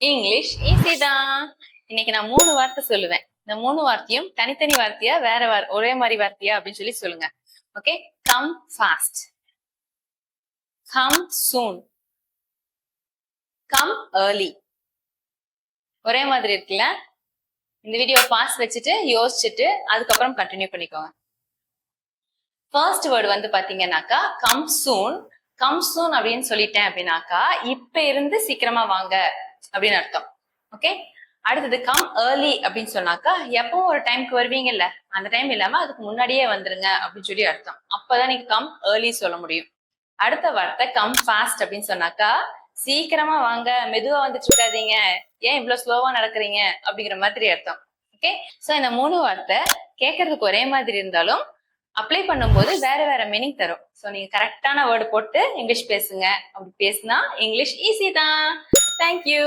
English easy தான். இன்னைக்கு நான் 3 வார்த்தை சொல்லுவேன். இந்த 3 வார்த்தையும் தனித்தனி வார்த்தையா வேற ஒரே மாதிரி வார்த்தையா அப்படின்னு சொல்லி சொல்லுங்க. ஓகே, கம் ஃபாஸ்ட், கம் சூன், கம் ஏர்லி. ஒரே மாதிரி இருக்குல்ல? இந்த வீடியோ பாஸ் வச்சுட்டு யோசிச்சுட்டு அதுக்கப்புறம் கண்டினியூ பண்ணிக்கோங்க. ஃபர்ஸ்ட் வேர்டு வந்து பாத்தீங்கன்னாக்கா கம் சூன். கம் சூன் அப்படின்னு சொல்லிட்டேன் அப்படின்னாக்கா இப்ப இருந்து சீக்கிரமா வாங்க அப்படின்னு அர்த்தம். ஓகே, அடுத்தது கம் ஏர்லி அப்படின்னு சொன்னாக்கா எப்பவும் ஒரு டைம்க்கு வருவீங்கல்ல, அந்த டைம் இல்லாம அதுக்கு முன்னாடியே வந்துருங்க அப்படின்னு சொல்லி அர்த்தம். அப்பதான் நீங்க கம் ஏர்லி சொல்ல முடியும். அடுத்த வார்த்தை கம் ஃபாஸ்ட் அப்படின்னு சொன்னாக்கா சீக்கிரமா வாங்க, மெதுவா வந்துட்டு இருக்காதீங்க, ஏன் இவ்வளவு ஸ்லோவா நடக்கிறீங்க அப்படிங்கிற மாதிரி அர்த்தம். ஓகே, சோ இந்த 3 வார்த்தை கேட்கறதுக்கு ஒரே மாதிரி இருந்தாலும் அப்ளை பண்ணும்போது வேற வேற மீனிங் தரும். சோ நீங்க கரெக்டான வேர்டு போட்டு இங்கிலீஷ் பேசுங்க. அப்படி பேசினா இங்கிலீஷ் ஈஸி தான். தேங்க்யூ.